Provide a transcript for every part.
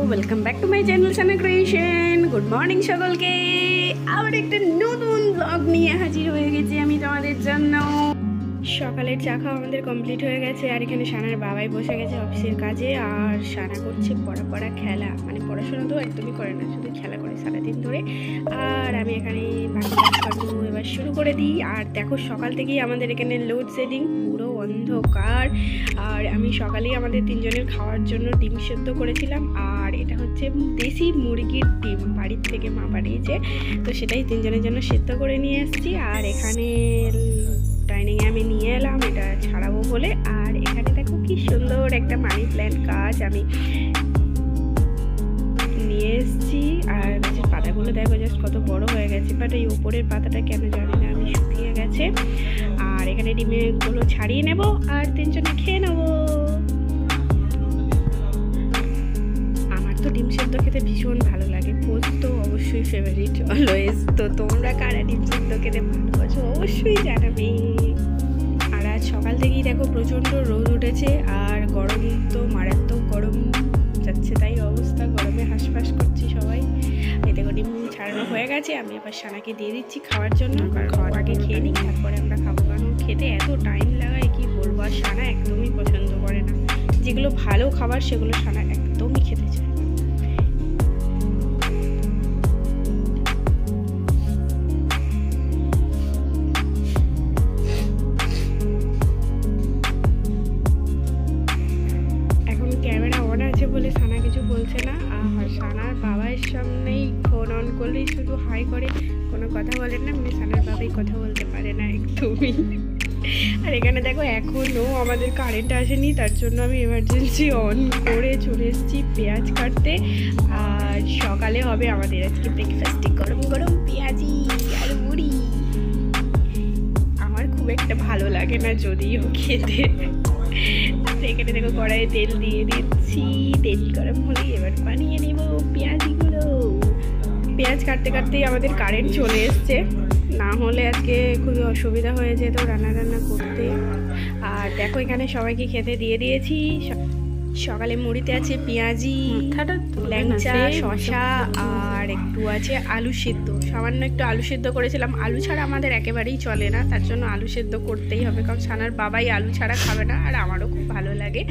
Welcome back to my channel Sana creation. Good morning সকলকে, আবার একটা নতুন ব্লগ নিয়ে হাজির হয়ে গেছি আমি তোমাদের জন্য। সকালের চা খাওয়া আমাদের কমপ্লিট হয়ে গেছে, আর এখানে সানার বাবাই বসে গেছে অফিসের কাজে, আর সানা করছে পড়া খেলা, মানে পড়াশোনা তো একদমই করে না, শুধু খেলা করে সারাদিন ধরে। আর আমি এখানে বাকি কাজকর্ম এবার শুরু করে দিই। আর দেখো সকাল থেকেই আমাদের এখানে লোডশেডিং, পুরো অন্ধকার। আর আমি সকালেই আমাদের তিনজনের খাওয়ার জন্য ডিম সেদ্ধ করেছিলাম, আর এটা হচ্ছে দেশি মুরগির ডিম, বাড়ির থেকে মা বানিয়েছে, তো সেটাই তিনজনের জন্য সেদ্ধ করে নিয়ে এসেছি। আর এখানে ডাইনিংয়ে আমি নিয়ে এলাম এটা ছাড়াবো বলে। আর এখানে দেখো কি সুন্দর একটা মানি প্ল্যান্ট গাছ আমি নিয়ে এসেছি, আর গাছের পাতাগুলো দেখো জাস্ট কত বড় হয়ে গেছে, বাট এই উপরের পাতাটা কেন জানি না আমি শুকিয়ে গেছে। আর এখানে ডিমগুলো ছাড়িয়ে নেব আর তিনজনে খেয়ে নেব। আমার তো ডিম সেদ্ধ খেতে ভীষণ ভালো লাগে, পোস্ত অবশ্যই ফেভারিট অলওয়েজ। তো তোমরা কারা ডিম সেদ্ধ খেতে ভালোবাসো অবশ্যই জানাবে। আর আজ সকাল থেকেই দেখো প্রচণ্ড রোদ উঠেছে, আর গরম তো মারাত্মক গরম যাচ্ছে, তাই অবস্থা, গরমে হাঁসফাঁস করছি সবাই। এই দেখো ডিম ছাড়ানো হয়ে গেছে, আমি আবার সানাকে দিয়ে দিচ্ছি খাওয়ার জন্য, কারণ খাওয়ার আগে খেয়ে নিই তারপরে আমরা খাবো, কারণ খেতে এত টাইম লাগায় কি বলবো। আর সানা একদমই পছন্দ করে না, যেগুলো ভালো খাবার সেগুলো সানা একদমই খেতে চায়। বলে সানা কিছু বলছে না, আর সানার বাবার সামনেই ফোন অন করলেই শুধু হাই করে, কোনো কথা বলেন না, মানে সানার বাবাই কথা বলতে পারে না একদমই। আর এখানে দেখো এখনও আমাদের কারেন্ট আসেনি, তার জন্য আমি এমার্জেন্সি অন করে চলে এসেছি পেঁয়াজ কাটতে। আর সকালে হবে আমাদের আজকে ব্রেকফাস্টে গরম গরম পেঁয়াজি আর মুড়ি। আমার খুব একটা ভালো লাগে না যদিও খেতে। এখানে দেখো কড়াইয়ে তেল দিয়ে দিচ্ছি, তেল গরম হলে এবার বানিয়ে নেব পেঁয়াজিগুলো। পেঁয়াজ কাটতে কাটতেই আমাদের কারেন্ট চলে এসছে, না হলে আজকে খুবই অসুবিধা হয়ে যেত রান্না করতে। আর দেখো এখানে সবাইকে খেতে দিয়ে দিয়েছি। সকালে মুড়িতে আছে পেঁয়াজি, ল্যাংচা, শসা, আর একটু আছে আলু সেদ্ধ, সামান্য একটু আলু সেদ্ধ করেছিলাম। আলু ছাড়া আমাদের একেবারেই চলে না, তার জন্য আলু সেদ্ধ করতেই হবে, কারণ সানার বাবাই আলু ছাড়া খাবে না, আর আমারও খুব ভালো লাগে।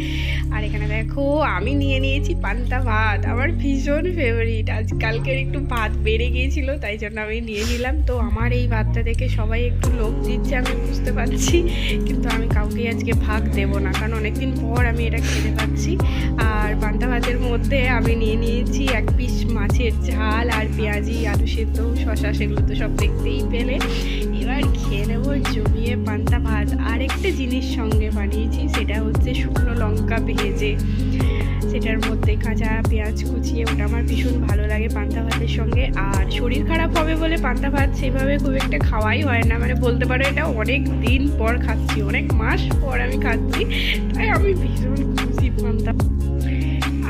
আর এখানে দেখো আমি নিয়ে নিয়েছি পান্তা ভাত, আমার ভীষণ ফেভারিট। আজকালকের একটু ভাত বেড়ে গিয়েছিল, তাই জন্য আমি নিয়ে নিলাম। তো আমার এই ভাতটা দেখে সবাই একটু লোভ দিচ্ছে, আমি বুঝতে পারছি, কিন্তু আমি কাউকে আজকে ভাগ দেবো না, কারণ অনেকদিন পর আমি এটা খেতে পাচ্ছি। আর পান্তা ভাতের মধ্যে আমি নিয়ে নিয়েছি এক পিস মাছের ঝাল, আর পেঁয়াজি, আলু সেদ্ধ, শসা, সেগুলো তো সব দেখতেই পেলে। এবার খেয়ে নেবো জমিয়ে পান্তা ভাত। আর একটা জিনিস সঙ্গে বানিয়েছি, সেটা হচ্ছে শুকনো লঙ্কা ভেজে, সেটার মধ্যে কাঁচা পেঁয়াজ কুচিয়ে, ওটা আমার ভীষণ ভালো লাগে পান্তা ভাতের সঙ্গে। আর শরীর খারাপ হবে বলে পান্তা ভাত সেভাবে খুব একটা খাওয়াই হয় না, মানে বলতে পারো এটা অনেক দিন পর খাচ্ছি, অনেক মাস পর আমি খাচ্ছি, তাই আমি ভীষণ খুশি পান্তা।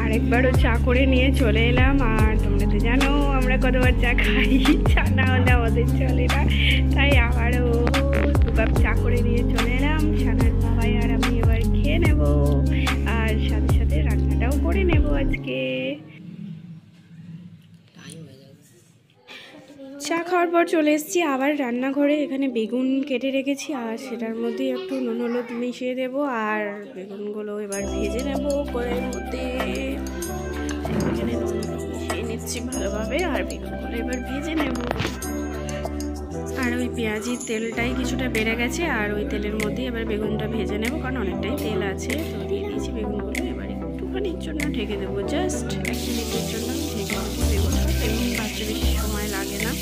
আরেকবারও চা করে নিয়ে চলে এলাম। আর তোমরা তো জানো আমরা কতবার চা খাই, চা না হলে আমাদের চলে না, তাই আবারও 2 কাপ চা করে নিয়ে চলে এলাম। সানার বাবাই আর আমি এবার খেয়ে নেব, আর সাথে সাথে রান্নাটাও করে নেব আজকে। চা খাওয়ার পর চলে এসেছি আবার রান্নাঘরে। এখানে বেগুন কেটে রেখেছি, আর সেটার মধ্যে একটু নুন হলুদ মিশিয়ে দেবো, আর বেগুনগুলো এবার ভেজে নেব কড়াইয়ের মধ্যে। এখানে নুন হলুদ মিশিয়ে নিচ্ছি ভালোভাবে, আর বেগুনগুলো এবার ভেজে নেব। আর ওই পেঁয়াজির তেলটাই কিছুটা বেড়ে গেছে, আর ওই তেলের মধ্যেই এবার বেগুনটা ভেজে নেব, কারণ অনেকটাই তেল আছে। তো দিয়ে দিয়েছি বেগুনগুলো, এবার একটুখানির জন্য ঢেকে দেবো, জাস্ট 1 মিনিটের জন্য ঢেকে দেবো বেগুনটা। বেগুন ভাজতে বেশি সময় লাগে না,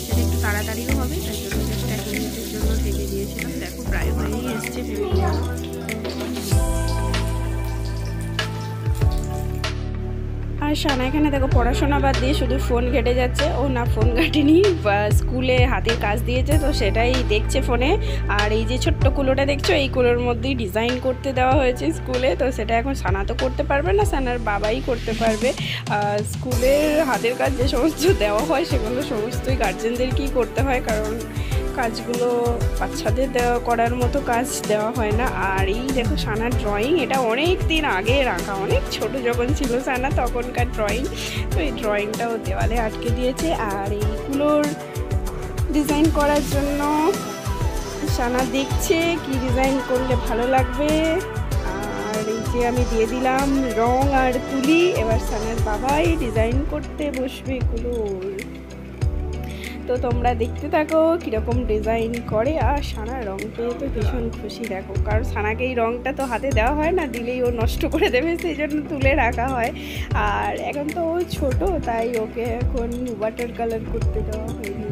এটা একটু তাড়াতাড়িও হবে, তাই জন্য জাস্ট 1 মিনিটের জন্য ঢেকে দিয়েছিলাম। দেখো প্রায় হয়েই এসছে বেগুনটা। আর সানা এখানে দেখো পড়াশোনা বাদ দিয়ে শুধু ফোন ঘেটে যাচ্ছে। ও না, ফোন ঘাটেনি, স্কুলে হাতের কাজ দিয়েছে, তো সেটাই দেখছে ফোনে। আর এই যে ছোট্ট কুলোটা দেখছো, এই কুলোর মধ্যেই ডিজাইন করতে দেওয়া হয়েছে স্কুলে, তো সেটা এখন সানা তো করতে পারবে না, সানার বাবাই করতে পারবে। স্কুলের হাতের কাজ যে সমস্ত দেওয়া হয় সেগুলো সমস্তই গার্জেনদেরকেই করতে হয়, কারণ কাজগুলো বাচ্চাদের করার মতো কাজ দেওয়া হয় না। আর এই দেখো সানার ড্রয়িং, এটা অনেক দিন আগে রাখা, অনেক ছোট যখন ছিল সানা তখনকার ড্রয়িং। তো এই ড্রয়িংটাও দেওয়ালে আটকে দিয়েছে। আর এইগুলোর ডিজাইন করার জন্য সানা দেখছে কি ডিজাইন করলে ভালো লাগবে। আর এই যে আমি দিয়ে দিলাম রং আর তুলি, এবার সানার বাবাই ডিজাইন করতে বসবে এগুলোর। তো তোমরা দেখতে থাকো কীরকম ডিজাইন করে। আর সানা রং পেয়ে তো ভীষণ খুশি দেখো, কারণ সানাকে এই রংটা তো হাতে দেওয়া হয় না, দিলেই ও নষ্ট করে দেবে, সেই জন্য তুলে রাখা হয়। আর এখন তো ও ছোটো, তাই ওকে এখন ওয়াটার কালার করতে দেওয়া হয়নি।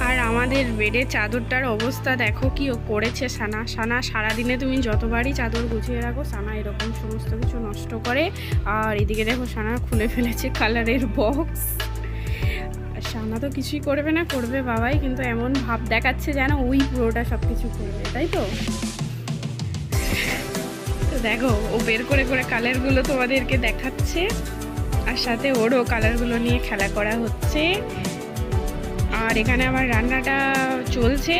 আর আমাদের বেডের চাদরটার অবস্থা দেখো কি ও করেছে সানা। সানা সারাদিনে তুমি যতবারই চাদর গুছিয়ে রাখো, সানা এরকম সমস্ত কিছু নষ্ট করে। আর এদিকে দেখো সানা খুলে ফেলেছে কালারের বক্স। সানা তো কিছুই করবে না, করবে বাবাই, কিন্তু এমন ভাব দেখাচ্ছে যেন ওই পুরোটা সব কিছু করবে, তাই তো? তো দেখো ও বের করে করে কালারগুলো তোমাদেরকে দেখাচ্ছে, আর সাথে ওরও কালারগুলো নিয়ে খেলা করা হচ্ছে। আর এখানে আমার রান্নাটা চলছে।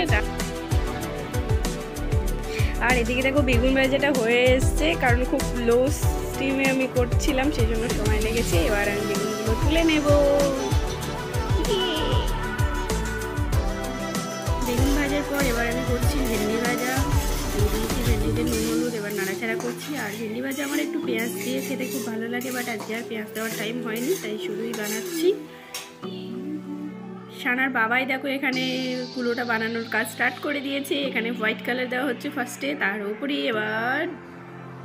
আর এদিকে দেখো বেগুন ভাজাটা হয়ে এসছে, কারণ খুব লো স্টিমে আমি করছিলাম, সেই জন্য সময় লেগেছে। এবার আমি বেগুনগুলো তুলে নেব। বেগুন ভাজার পর এবার আমি করছি ভেন্ডি ভাজা, দিয়ে দিয়েছি ভেন্ডিতে নুন হলুদ, এবার নাড়াচাড়া করছি। আর ভেন্ডি ভাজা আমার একটু পেঁয়াজ দিয়ে খেতে খুব ভালো লাগে, বাট আজকে আর পেঁয়াজ দেওয়ার টাইম হয়নি, তাই শুধুই বানাচ্ছি। সানার বাবাই দেখো এখানে কুলোটা বানানোর কাজ স্টার্ট করে দিয়েছে। এখানে হোয়াইট কালার দেওয়া হচ্ছে ফার্স্টে, তার উপরেই এবার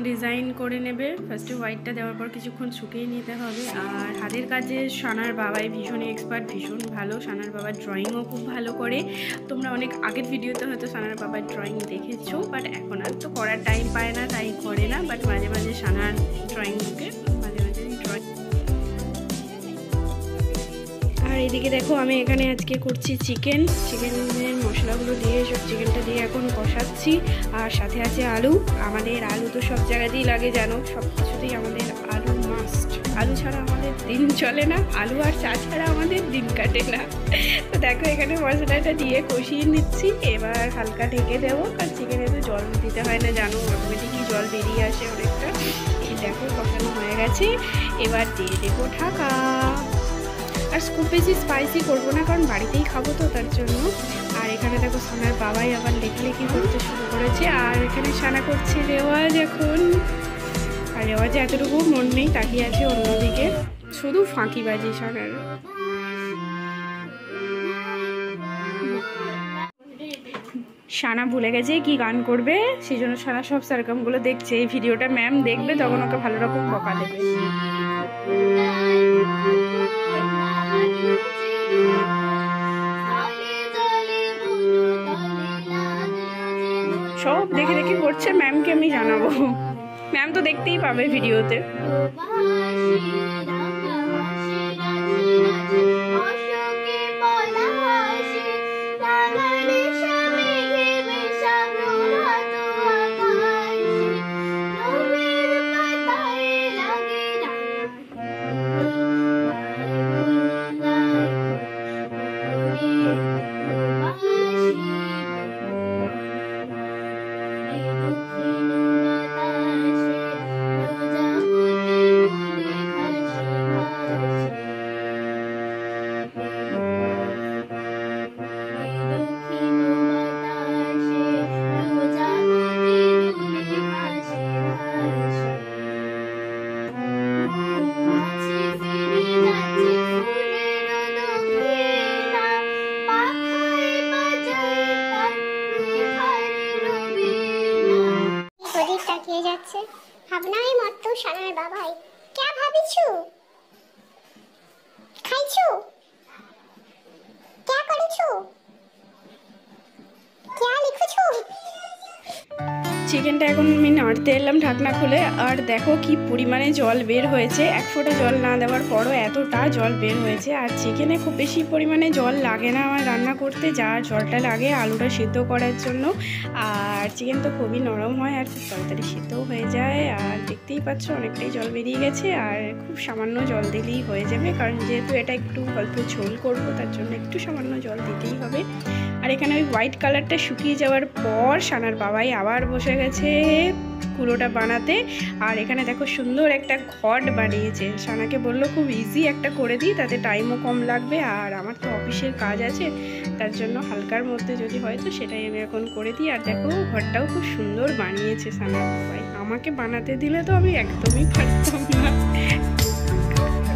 ডিজাইন করে নেবে। ফার্স্টে হোয়াইটটা দেওয়ার পর কিছুক্ষণ শুকিয়ে নিতে হবে। আর হাতের কাজে সানার বাবাই ভীষণ এক্সপার্ট, ভীষণ ভালো। সানার বাবার ড্রয়িংও খুব ভালো করে। তোমরা অনেক আগের ভিডিওতে হয়তো সানার বাবার ড্রয়িং দেখেছো, বাট এখন আর তো করার টাইম পায় না, তাই করে না। বাট মাঝে মাঝে সানার ড্রয়িং বুকে মাঝে মাঝে ড্রয়িং। আর এদিকে দেখো আমি এখানে আজকে করছি চিকেনের মশলাগুলো দিয়ে সব চিকেনটা দিয়ে এখন কষাচ্ছি। আর সাথে আছে আলু। আমাদের আলু তো সব জায়গাতেই লাগে জানো, সব কিছুতেই আমাদের আলু মাস্ট। আলু ছাড়া আমাদের দিন চলে না, আলু আর চা ছাড়া আমাদের দিন কাটে না। তো দেখো এখানে মশলাটা দিয়ে কষিয়ে নিচ্ছি। এবার হালকা ঢেকে দেবো, কারণ চিকেনে তো জল দিতে হয় না জানো, অটোমেটিকই জল বেরিয়ে আসে অনেকটা। এই দেখো কষানো হয়ে গেছে, এবার দিয়ে দেবো ঢাকা। আর খুব বেশি স্পাইসি করবো না, কারণ বাড়িতেই খাবো তো তার জন্য। আর এখানে দেখো সানার বাবাই আবার লেখালেখি করতে শুরু করেছে। আর এখানে সানা করছে রেওয়াজ এখন। আর রেওয়াজে এতটুকু মন নেই, তাকিয়ে আছে অন্যদিকে, শুধু ফাঁকিবাজি সানার। সানা ভুলে গেছে কি গান করবে, সেই জন্য সানা সব সারকামগুলো দেখছে। এই ভিডিওটা ম্যাম দেখবে, তখন ওকে ভালো রকম বকা দেবে। সব দেখে দেখে করছে, ম্যামকে আমি জানাবো, ম্যাম তো দেখতেই পাবে ভিডিওতে। ভাবনায় মত সানার বাবাই কে ভাবিছু খাইছু কে করেছু কে লিখেছু। চিকেনটা এখন আমি নাড়তে এলাম ঢাকনা খুলে, আর দেখো কি পরিমাণে জল বের হয়েছে। এক ফোঁটা জল না দেওয়ার পরও এতটা জল বের হয়েছে। আর চিকেনে খুব বেশি পরিমাণে জল লাগে না আমার রান্না করতে, যা জলটা লাগে আলুটা সিদ্ধ করার জন্য। আর চিকেন তো খুবই নরম হয় আর খুব তাড়াতাড়ি সিদ্ধও হয়ে যায়। আর দেখতেই পাচ্ছ অনেকটাই জল বেরিয়ে গেছে, আর খুব সামান্য জল দিলেই হয়ে যাবে, কারণ যেহেতু এটা একটু অল্প ঝোল করবো তার জন্য একটু সামান্য জল দিতেই হবে। আর এখানে ওই হোয়াইট কালারটা শুকিয়ে যাওয়ার পর সানার বাবাই আবার বসে গেছে কুলোটা বানাতে। আর এখানে দেখো সুন্দর একটা ঘট বানিয়েছে। সানাকে বললো খুব ইজি একটা করে দিই, তাতে টাইমও কম লাগবে, আর আমার তো অফিসের কাজ আছে, তার জন্য হালকার মধ্যে যদি হয় তো সেটাই আমি এখন করে দিই। আর দেখো ঘরটাও খুব সুন্দর বানিয়েছে সানার বাবাই। আমাকে বানাতে দিলে তো আমি একদমই পারতাম না,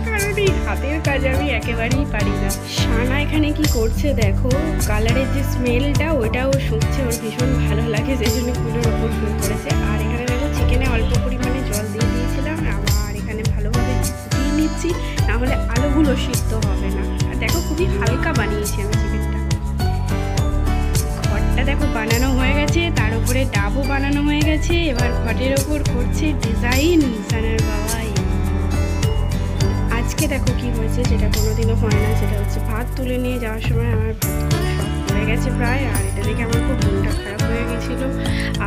কারণ এই হাতের কাজ আমি একেবারেই পারি না। সানা এখানে কি করছে দেখো, কালারের যে স্মেলটা ওইটাও শুকছে, ওর ভীষণ ভালো লাগে, সেই জন্য কুলোর ওপর শুরু করেছে। আর এখানে দেখো চিকেনে অল্প পরিমাণে জল দিয়ে দিয়েছিলাম, আবার এখানে ভালোভাবে ফুটিয়ে নিচ্ছি, নাহলে আলুগুলো সিদ্ধ হবে না। আর দেখো খুবই হালকা বানিয়েছি আমি চিকেনটা। ঘরটা দেখো বানানো হয়ে গেছে, তার উপরে ডাবও বানানো হয়ে গেছে। এবার ঘটের ওপর করছে ডিজাইন সানার বাবাই। আজকে দেখো কি হয়েছে, যেটা কোনোদিনও হয় না, সেটা হচ্ছে ভাত তুলে নিয়ে যাওয়ার সময় আমার ভাতগুলো সব হয়ে গেছে প্রায়। আর এটা দেখে আমার খুব মনটা খারাপ হয়ে গেছিলো।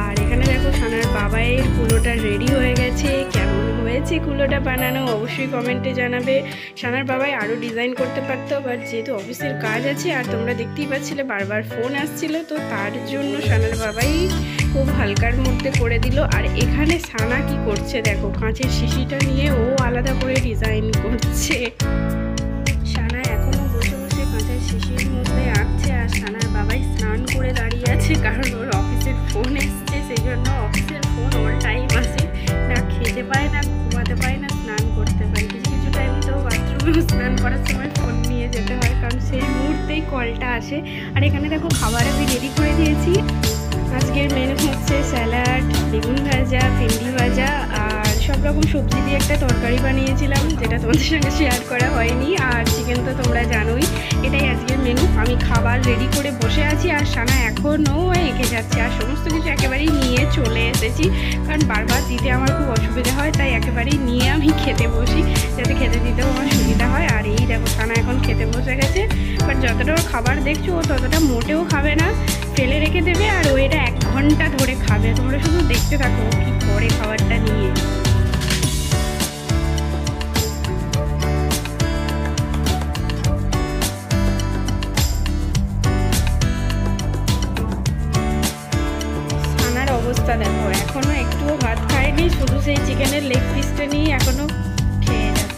আর এখানে দেখো সানার বাবাইয়ের কুলোটা রেডি হয়ে গেছে। কেমন হয়েছে কুলোটা বানানো অবশ্যই কমেন্টে জানাবে। সানার বাবাই আরও ডিজাইন করতে পারতো, বাট যেহেতু অফিসের কাজ আছে আর তোমরা দেখতেই পাচ্ছিলে বারবার ফোন আসছিল, তো তার জন্য সানার বাবাই খুব হালকার মধ্যে করে দিল। আর এখানে সানা কি করছে দেখো, কাঁচের শিশিটা নিয়ে ও আলাদা করে ডিজাইন করছে। সানা এখনো বসে বসে কাঁচের শিশির মধ্যে আঁকছে, আর সানার বাবাই স্নান করে দাঁড়িয়ে আছে, কারণ ওর অফিসের ফোন এসছে, সেই জন্য অফিসের ফোন অল টাইম আসে, না খেতে পায় না ঘুমাতে পায় না স্নান করতে পারে। কিছু কিছু টাইম তো বাথরুমেও স্নান করার সময় ফোন নিয়ে যেতে হয়, কারণ সেই মুহূর্তেই কলটা আসে। আর এখানে দেখো খাবার আমি রেডি করে দিয়েছি। আজকের মেনু হচ্ছে স্যালাড, বেগুন ভাজা, ভেন্ডি ভাজা, আর সব রকম সবজি দিয়ে একটা তরকারি বানিয়েছিলাম, যেটা তোমাদের সঙ্গে শেয়ার করা হয়নি। আর চিকেন তো তোমরা জানোই। এটাই আজকের মেনু। আমি খাবার রেডি করে বসে আছি, আর সানা এখনও এঁকে যাচ্ছে। আর সমস্ত কিছু একেবারেই নিয়ে চলে এসেছি, কারণ বারবার দিতে আমার খুব অসুবিধা হয়, তাই একেবারেই নিয়ে আমি খেতে বসি, যাতে খেতে দিতেও আমার সুবিধা হয়। আর এই দেখো সানা এখন খেতে বসে গেছে, বাট যতটা ওর খাবার দেখছো ও ততটা মোটেও খাবে না, ফেলে রেখে দেবে। আর ও এটা 1 ঘন্টা ধরে খাবে, তোমরা শুধু দেখতে থাকো কি করে খাবারটা নিয়ে। সানার অবস্থা দেখো, এখনো একটুও ভাত খায়নি, শুধু সেই চিকেনের লেগ পিসটা নিয়ে এখনো খেয়ে যাচ্ছে।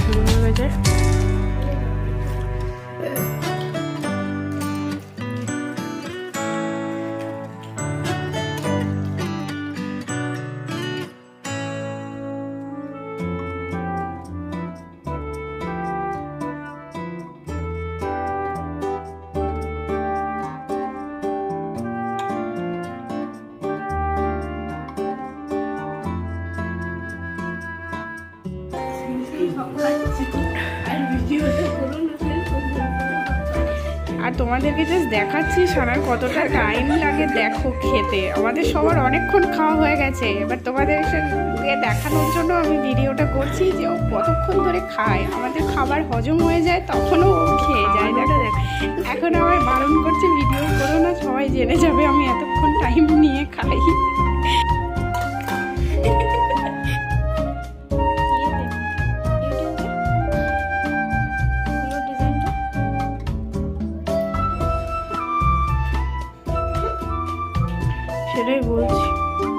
শুরু হয়ে গেছে। আর তোমাদেরকে জাস্ট দেখাচ্ছি সানার কতটা টাইম লাগে দেখো খেতে। আমাদের সবার অনেকক্ষণ খাওয়া হয়ে গেছে, এবার তোমাদের সঙ্গে দেখানোর জন্য আমি ভিডিওটা করছি যে ও কতক্ষণ ধরে খায়। আমাদের খাবার হজম হয়ে যায় তখনও ও খেয়ে যায়। দেখো এখন আমায় বারণ করছে ভিডিও করো না, সবাই জেনে যাবে আমি এতক্ষণ টাইম নিয়ে খাই। সেটাই বলছি।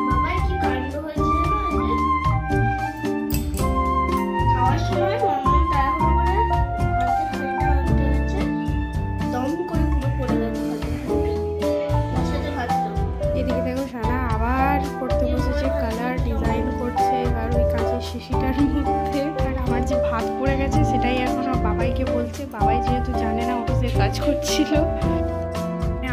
বাবার কি কাণ্ড হয়েছে খাওয়ার সময় মন তাড়াহুড়ো করে হাতে থালিটা আনতে গেছে, দম করে পুরো পড়ে গেছে তার সাথে ভাতটা। এদিকে দেখো সানা আবার করতে বসেছে, কালার ডিজাইন করছে, আর ওই কাঁচের শিশিটার মধ্যে। আর আমার যে ভাত পড়ে গেছে সেটাই এখন বাবাইকে বলছে, বাবাই যেহেতু জানে না অফিসের কাজ করছিল।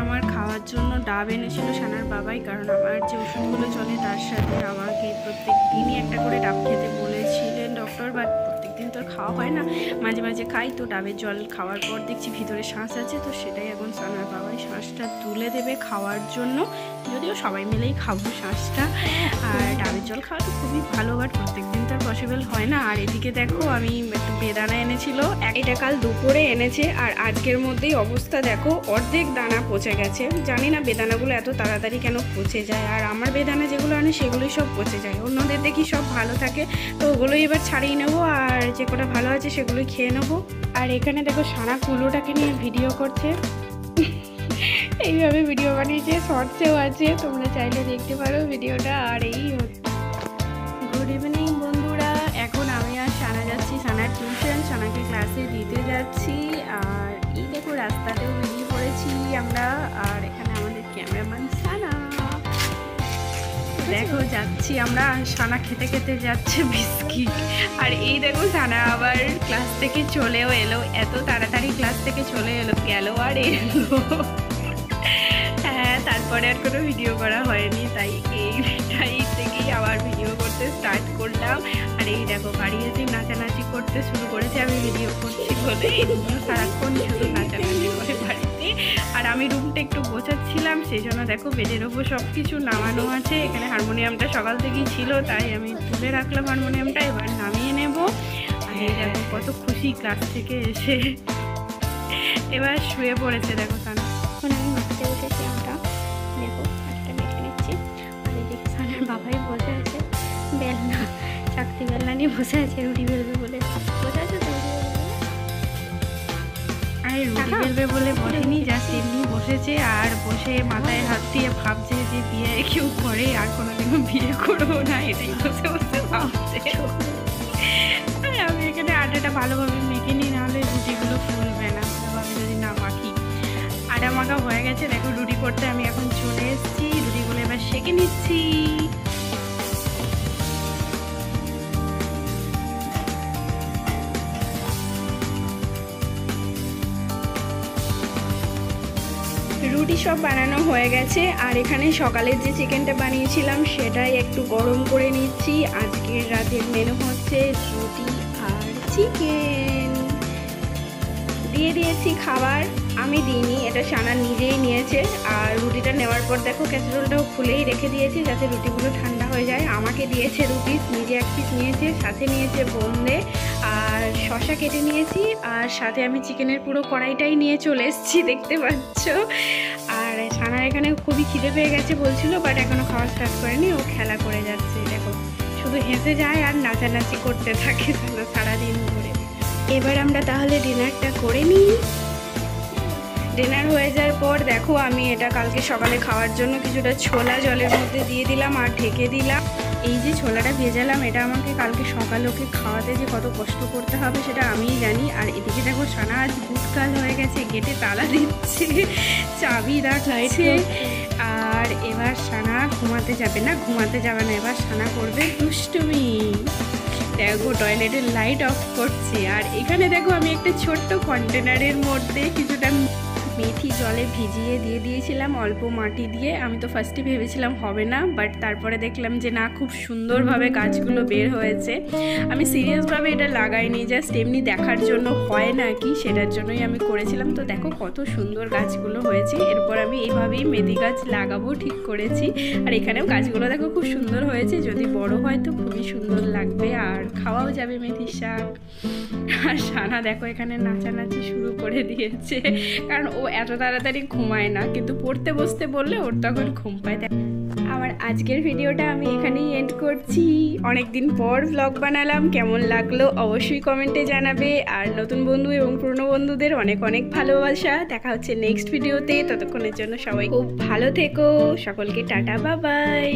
আমার খাওয়ার জন্য ডাব এনেছিল সানার বাবাই, কারণ আমার যে ওষুধগুলো চলে তার সাথে আমাকে প্রত্যেক দিনই একটা করে ডাব খেতে বলেছিলেন ডক্টর, বাট প্রত্যেক দিন তো খাওয়া হয় না, মাঝে মাঝে খাই। তো ডাবের জল খাওয়ার পর দেখছি ভিতরে শ্বাস আছে, তো সেটাই এখন সানার বাবাই শ্বাসটা তুলে দেবে খাওয়ার জন্য, যদিও সবাই মিলেই খাবো শ্বাসটা। আর ডাবের জল খাওয়া তো খুবই ভালো, বাট প্রত্যেক দিন তো পসিবল হয় না। আর এদিকে দেখো আমি একটু বেদানা এনেছিল, এটা কাল দুপুরে এনেছে, আর আজকের মধ্যেই অবস্থা দেখো অর্ধেক দানা পচে গেছে। জানি না বেদানাগুলো এত তাড়াতাড়ি কেন পচে যায়, আর আমার বেদানা যেগুলো আনে সেগুলোই সব পচে যায়, অন্যদের দেখি সব ভালো থাকে। তো ওগুলোই এবার ছাড়িয়ে নেবো, আর যে কটা ভালো আছে সেগুলোই খেয়ে নেবো। আর এখানে দেখো সানা কুলোটাকে নিয়ে ভিডিও করছে, এইভাবে ভিডিও বানিয়েছে, শর্টসেও আছে, তোমরা চাইলে দেখতে পারো ভিডিওটা। আর এই গুড ইভিনিং বন্ধুরা, এখন আমি আর সানা যাচ্ছি সানার টিউশন, সানাকে ক্লাসে দিতে যাচ্ছি। আর এই দেখো রাস্তাতেও বেরিয়ে পড়েছি আমরা, আর এখানে আমাদের ক্যামেরাম্যান সানা, দেখো যাচ্ছি আমরা। সানা খেতে খেতে যাচ্ছে বিস্কিট। আর এই দেখো সানা আবার ক্লাস থেকে চলেও এলো, এত তাড়াতাড়ি ক্লাস থেকে চলে এলো, গেল আর এলো। হ্যাঁ, তারপরে আর কোনো ভিডিও করা হয়নি, তাই এইটাই থেকেই আবার ভিডিও করতে স্টার্ট করলাম। আর এই দেখো বাড়ি এসে নাচানাচি করতে শুরু করেছে, আমি ভিডিও করছি বলে সারাক্ষণ শুধু নাচানাচি করে বাড়িতে। আর আমি রুমটা একটু গোছাচ্ছিলাম, সেই জন্য দেখো বেডের ওপর সব কিছু নামানো আছে। এখানে হারমোনিয়ামটা সকাল থেকেই ছিল, তাই আমি তুলে রাখলাম হারমোনিয়ামটা, এবার নামিয়ে নেব। আর এই দেখো কত খুশি ক্লাস থেকে এসে, এবার শুয়ে পড়েছে দেখো সানা। এখন আমি মাঠে উঠেছি, আমরা দেখো একটা মেখে নিচ্ছি। আর এই দেখো সানার বাবাই বসে আছে, বেলনা চাকতি বেলনা নিয়ে বসে আছে, রুটি বেলবে বলে বসে আছে। তো আরে রুটি বেলবে বলে বলেনি, জাস্ট এমনি বসেছে। আর বসে মাথায় হাত দিয়ে ভাবছে যে বিয়ে কেউ করে, আর কোনোদিনও বিয়ে করবো না, এটাই বসে বসে ভাবছে। আর আমি এখানে আটাটা ভালোভাবে মেখে নিই, নাহলে রুটিগুলো ফুলবে না ভালোভাবে যদি না মাখি। আটা মাখা হয়ে গেছে, দেখো রুটি করতে আমি এখন চলে এসেছি, রুটিগুলো এবার সেঁকে নিচ্ছি। রুটি সব বানানো হয়ে গেছে, আর এখানে সকালের যে চিকেনটা বানিয়েছিলাম সেটাই একটু গরম করে নিচ্ছি। আজকের রাতের মেনু হচ্ছে রুটি আর চিকেন। দিয়ে দিয়েছি খাবার, আমি দিইনি, এটা সানা নিজেই নিয়েছে। আর রুটিটা নেওয়ার পর দেখো ক্যাসেরোলটাও খুলেই রেখে দিয়েছি যাতে রুটিগুলো ঠান্ডা হয়ে যায়। আমাকে দিয়েছে দু পিস, নিজে এক পিস নিয়েছে, সাথে নিয়েছে বোঁদে আর শসা কেটে নিয়েছি। আর সাথে আমি চিকেনের পুরো কড়াইটাই নিয়ে চলে এসেছি, দেখতে পাচ্ছ। আর সানার এখানে খুবই খিদে পেয়ে গেছে বলছিল, বাট এখনও খাওয়া স্টার্ট করেনি, ও খেলা করে যাচ্ছে। দেখো শুধু হেসে যায় আর নাচানাচি করতে থাকে সারাদিন ধরে। এবার আমরা তাহলে ডিনারটা করে নিই। ডিনার হয়ে যাওয়ার পর দেখো আমি এটা কালকে সকালে খাওয়ার জন্য কিছুটা ছোলা জলের মধ্যে দিয়ে দিলাম আর ঢেকে দিলাম। এই যে ছোলাটা ভেজালাম, এটা আমাকে কালকে সকালে ওকে খাওয়াতে যে কত কষ্ট করতে হবে সেটা আমিই জানি। আর এদিকে দেখো সানা আজ গুটকাল হয়ে গেছে, গেটে তালা দিচ্ছে, চাবি রাখছে। আর এবার সানা ঘুমাতে যাবে না, এবার সানা করবে দুষ্টুমি। দেখো টয়লেটের লাইট অফ করছে। আর এখানে দেখো আমি একটা ছোট্ট কন্টেনারের মধ্যে কিছুটা মেথি জলে ভিজিয়ে দিয়ে দিয়েছিলাম অল্প মাটি দিয়ে। আমি তো ফার্স্টে ভেবেছিলাম হবে না, বাট তারপরে দেখলাম যে না, খুব সুন্দরভাবে গাছগুলো বের হয়েছে। আমি সিরিয়াসভাবে এটা লাগাইনি, জাস্ট এমনি দেখার জন্য হয় না কি, সেটার জন্যই আমি করেছিলাম। তো দেখো কত সুন্দর গাছগুলো হয়েছে। এরপর আমি এইভাবেই মেথি গাছ লাগাবো ঠিক করেছি। আর এখানেও গাছগুলো দেখো খুব সুন্দর হয়েছে, যদি বড় হয় তো খুবই সুন্দর লাগবে, আর খাওয়াও যাবে মেথির শাক। আর সানা দেখো এখানে নাচানাচি শুরু করে দিয়েছে, কারণ ও এত তাড়াতাড়ি ঘুমায় না, কিন্তু পড়তে বসতে বললে ওর তখন ঘুম পায়। আমার আজকের ভিডিওটা আমি এখানেই এন্ড করছি। অনেকদিন পর ব্লগ বানালাম, কেমন লাগলো অবশ্যই কমেন্টে জানাবে। আর নতুন বন্ধু এবং পুরনো বন্ধুদের অনেক অনেক ভালোবাসা। দেখা হচ্ছে নেক্সট ভিডিওতে, ততক্ষণের জন্য সবাই খুব ভালো থেকো, সকলকে টাটা, বাই বাই।